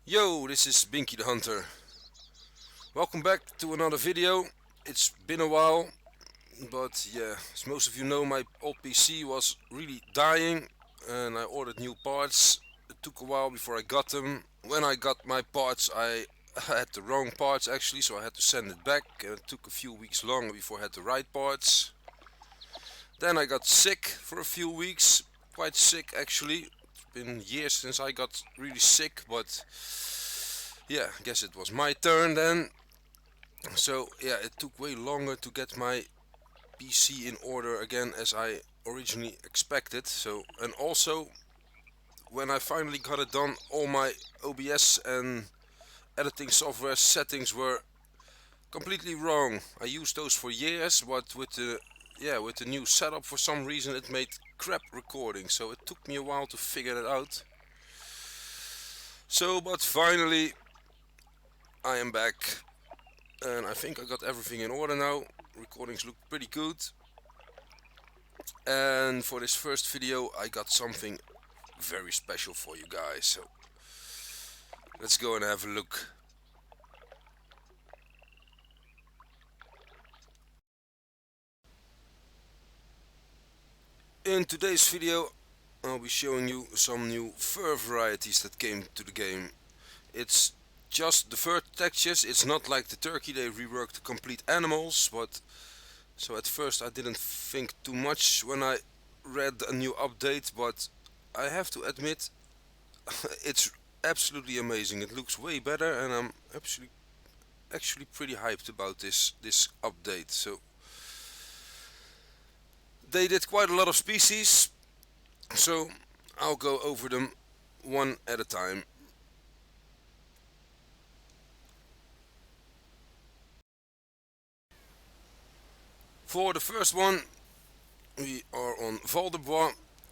Yo, this is Binky the Hunter. Welcome back to another video. It's been a while, but yeah, as most of you know, my old PC was really dying and I ordered new parts. It took a while before I got them. When I got my parts, I had the wrong parts actually, so I had to send it back, and it took a few weeks longer before I had the right parts. Then I got sick for a few weeks, quite sick actually. It's been years since I got really sick, but yeah, I guess it was my turn then. So yeah, it took way longer to get my PC in order again as I originally expected. So, and also when I finally got it done, all my OBS and editing software settings were completely wrong. I used those for years, but with the new setup, for some reason it made crap recording. So it took me a while to figure that out. So, but finally I am back, and I think I got everything in order now. Recordings look pretty good. And for this first video I got something very special for you guys, so let's go and have a look. In today's video I'll be showing you some new fur varieties that came to the game. It's just the fur textures, it's not like the turkey, they reworked the complete animals, but so at first I didn't think too much when I read a new update, but I have to admit it's absolutely amazing. It looks way better and I'm actually pretty hyped about this update. So they did quite a lot of species, so I'll go over them one at a time. For the first one, we are on Valderbois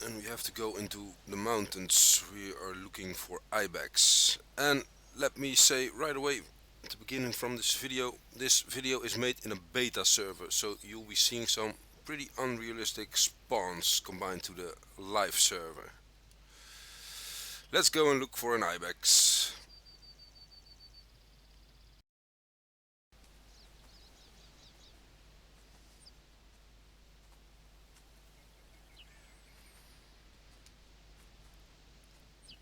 and we have to go into the mountains. We are looking for Ibex. And let me say right away at the beginning from this video is made in a beta server, so you'll be seeing some pretty unrealistic spawns combined to the live server. Let's go and look for an Ibex.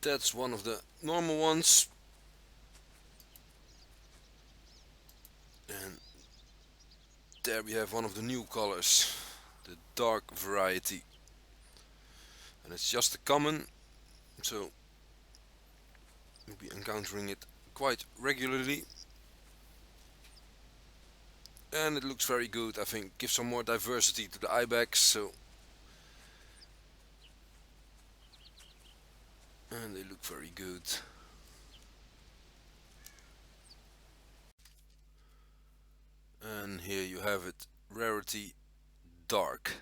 That's one of the normal ones. And there we have one of the new colors, the dark variety. And it's just a common, so you'll be encountering it quite regularly. And it looks very good, I think. Gives some more diversity to the Ibex, so. And they look very good. And here you have it, rarity dark.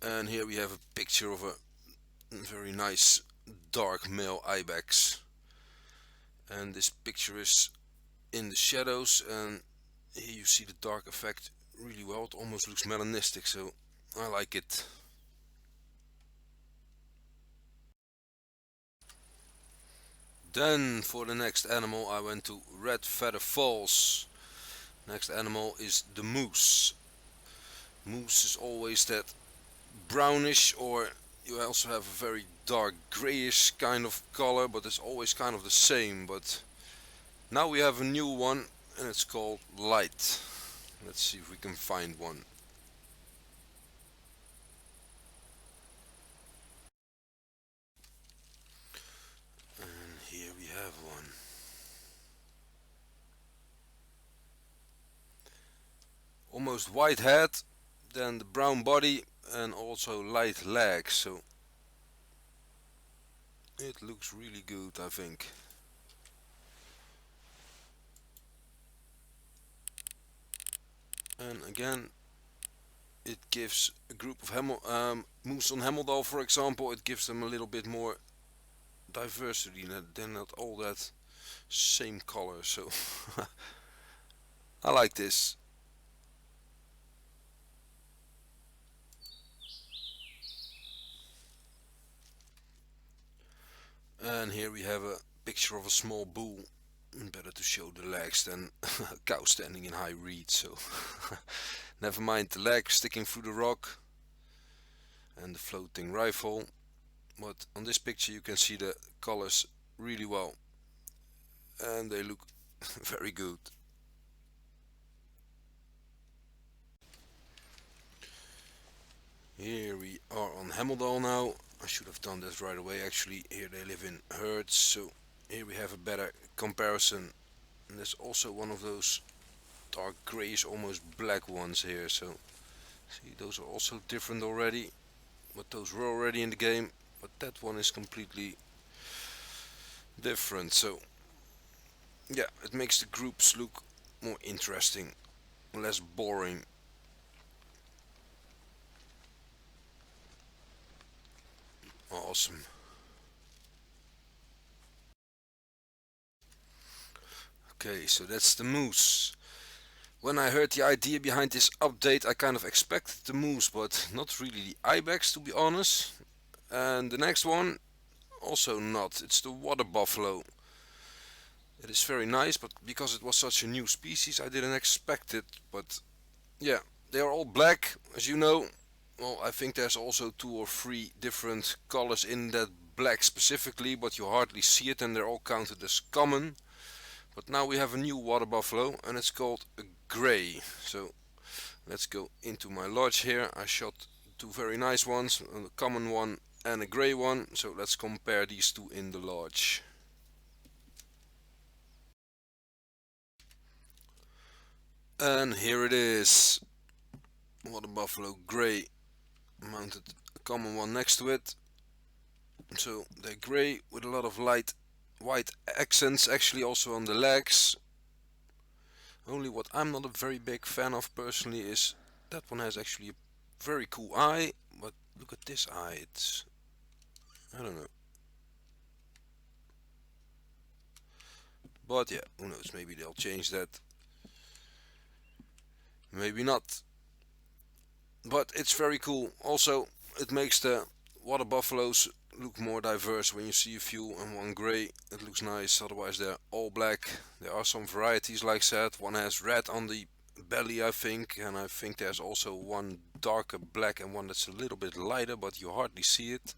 And here we have a picture of a very nice dark male Ibex. And this picture is in the shadows, and here you see the dark effect really well. It almost looks melanistic, so I like it. Then for the next animal I went to Red Feather Falls. Next animal is the moose. Moose is always that brownish, or you also have a very dark grayish kind of color, but it's always kind of the same. But now we have a new one and it's called Light. Let's see if we can find one. And here we have one. Almost white head, then the brown body and also light legs, so it looks really good, I think. And again, it gives a group of moose on Hemeldal, for example, it gives them a little bit more diversity. They're not all that same color, so I like this. And here we have a picture of a small bull. Better to show the legs than a cow standing in high reed, so never mind the leg sticking through the rock and the floating rifle. But on this picture you can see the colors really well and they look very good. Here we are on Hameldal now. I should have done this right away actually. Here they live in herds, so here we have a better comparison. And there's also one of those dark grayish, almost black ones here, so see, those are also different already, but those were already in the game, but that one is completely different. So yeah, it makes the groups look more interesting, less boring. Awesome. Okay, so that's the moose. When I heard the idea behind this update, I kind of expected the moose, but not really the ibex, to be honest. And the next one, also not. It's the water buffalo. It is very nice, but because it was such a new species, I didn't expect it. But yeah, they are all black, as you know. Well, I think there's also 2 or 3 different colors in that black specifically, but you hardly see it, and they're all counted as common. But now we have a new water buffalo, and it's called a gray. So let's go into my lodge here. I shot 2 very nice ones, a common one and a gray one. So let's compare these 2 in the lodge. And here it is. Water buffalo gray. Mounted a common one next to it. So they're gray with a lot of light white accents, actually also on the legs. Only what I'm not a very big fan of personally is that one has actually a very cool eye, but look at this eye, it's, I don't know. But yeah, who knows, maybe they'll change that. Maybe not. But it's very cool. Also, it makes the water buffaloes look more diverse. When you see a few and one gray, it looks nice. Otherwise they're all black. There are some varieties like that. One has red on the belly, I think, and I think there's also one darker black and one that's a little bit lighter, but you hardly see it.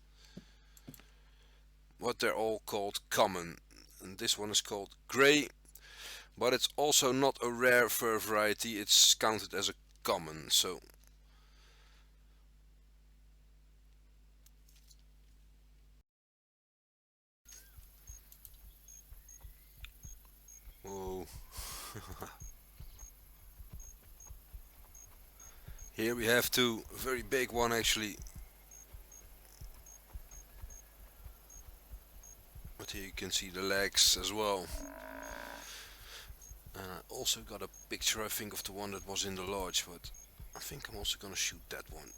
But they're all called common. And this one is called gray, but it's also not a rare fur variety. It's counted as a common. So whoa. Here we have 2, a very big one actually. But here you can see the legs as well. And I also got a picture, I think, of the one that was in the lodge, but I think I'm also gonna shoot that one.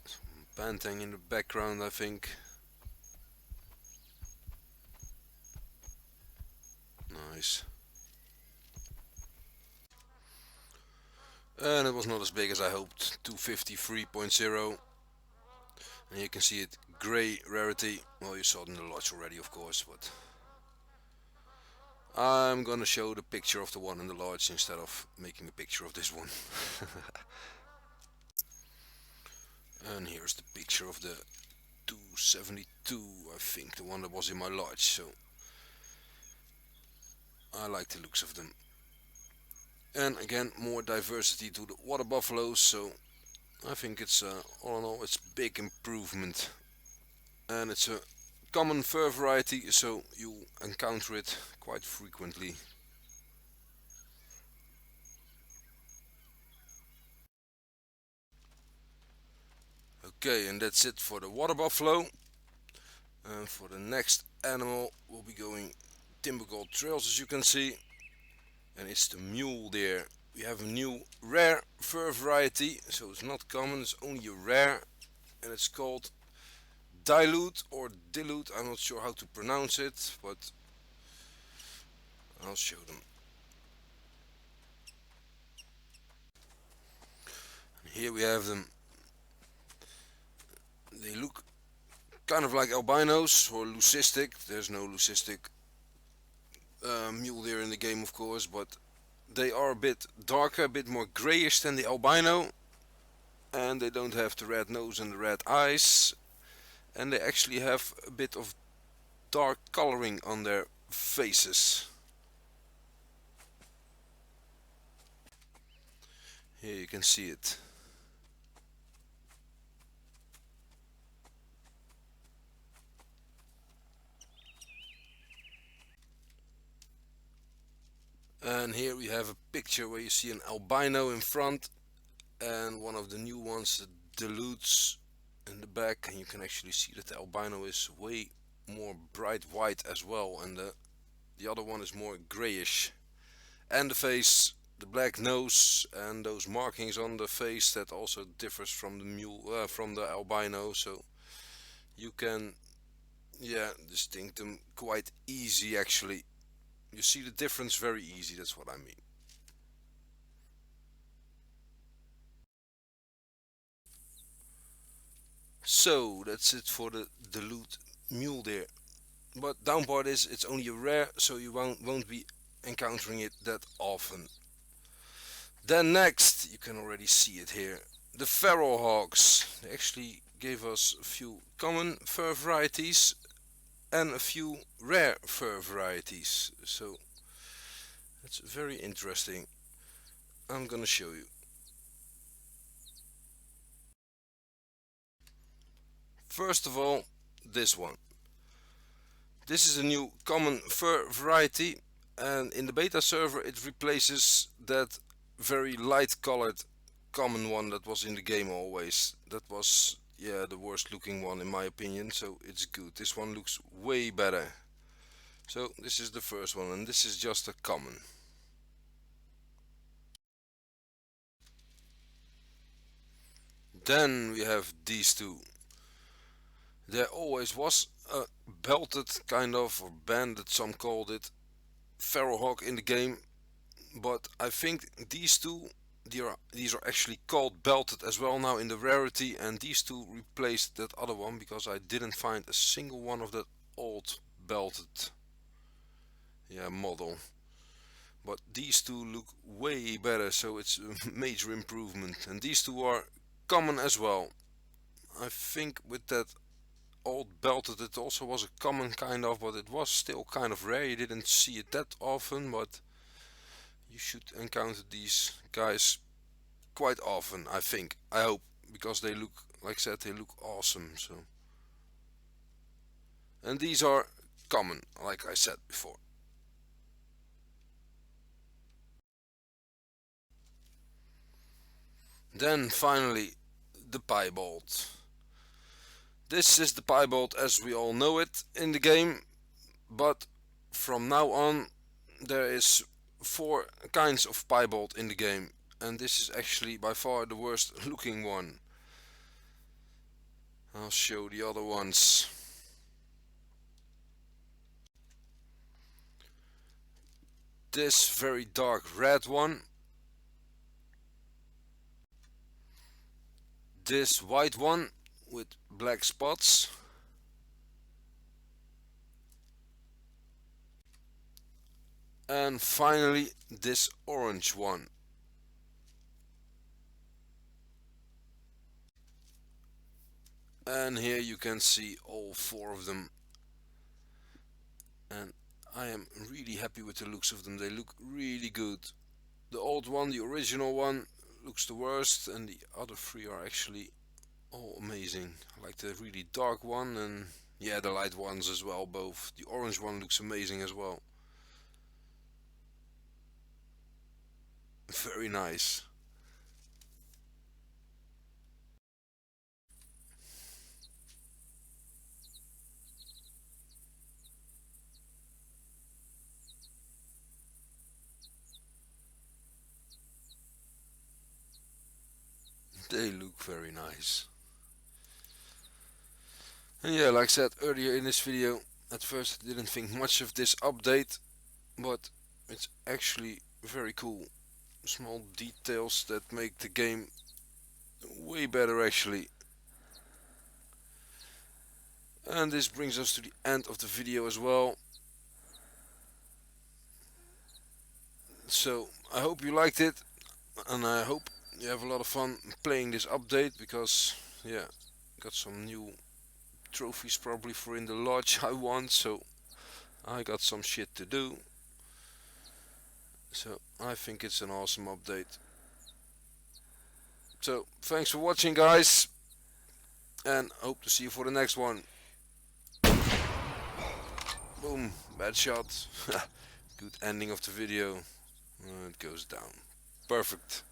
Some banteng in the background, I think. Nice. And it was not as big as I hoped. 253.0. And you can see it grey rarity. Well, you saw it in the lodge already, of course, but I'm gonna show the picture of the one in the lodge instead of making a picture of this one. And here's the picture of the 272, I think, the one that was in my lodge. So I like the looks of them. And again, more diversity to the water buffaloes, so I think it's all in all it's big improvement. And it's a common fur variety, so you encounter it quite frequently. Okay, and that's it for the water buffalo. And for the next animal, we'll be going timber gold trails, as you can see, and it's the mule deer. We have a new rare fur variety, so it's not common, it's only a rare, and it's called dilute or dilute. I'm not sure how to pronounce it, but I'll show them. Here we have them. They look kind of like albinos or leucistic. There's no leucistic mule deer in the game, of course, but they are a bit darker, a bit more grayish than the albino, and they don't have the red nose and the red eyes, and they actually have a bit of dark coloring on their faces. Here you can see it. And here we have a picture where you see an albino in front and one of the new ones, the dilutes, in the back, and you can actually see that the albino is way more bright white as well, and the other one is more grayish. And the face, the black nose and those markings on the face, that also differs from the from the albino, so you can, yeah, distinct them quite easy actually. You see the difference very easy, that's what I mean. So that's it for the dilute mule deer. But down part is it's only a rare, so you won't be encountering it that often. Then next, you can already see it here, the feral hogs. They actually gave us a few common fur varieties and a few rare fur varieties. So that's very interesting. I'm gonna show you. First of all, this one. This is a new common fur variety, and in the beta server it replaces that very light colored common one that was in the game always. That was, yeah, the worst looking one in my opinion, so it's good. This one looks way better. So this is the first one, and this is just a common. Then we have these two. There always was a belted kind of, or banded some called it, feral hog in the game, but I think these two, these are actually called belted as well now in the rarity, and these two replaced that other one because I didn't find a single one of that old belted, yeah, model. But these two look way better, so it's a major improvement. And these two are common as well. I think with that old belted it also was a common kind of, but it was still kind of rare. You didn't see it that often, but you should encounter these guys quite often, I think. I hope, because they look, like I said, they look awesome. So, and these are common, like I said before. Then finally, the piebald. This is the piebald as we all know it in the game, but from now on there is four kinds of piebald in the game, and this is actually by far the worst looking one. I'll show the other ones. This very dark red one, this white one with black spots, and finally this orange one. And here you can see all four of them, and I am really happy with the looks of them. They look really good. The old one, the original one, looks the worst, and the other three are actually all amazing. I like the really dark one, and yeah, the light ones as well, both. The orange one looks amazing as well. Very nice. They look very nice. And yeah, like I said earlier in this video, at first I didn't think much of this update, but it's actually very cool. Small details that make the game way better actually. And this brings us to the end of the video as well. So I hope you liked it, and I hope you have a lot of fun playing this update, because yeah, got some new trophies probably for in the lodge I want, so I got some shit to do. So I think it's an awesome update. So thanks for watching, guys, and hope to see you for the next one. Boom, bad shot. Good ending of the video. It goes down. Perfect.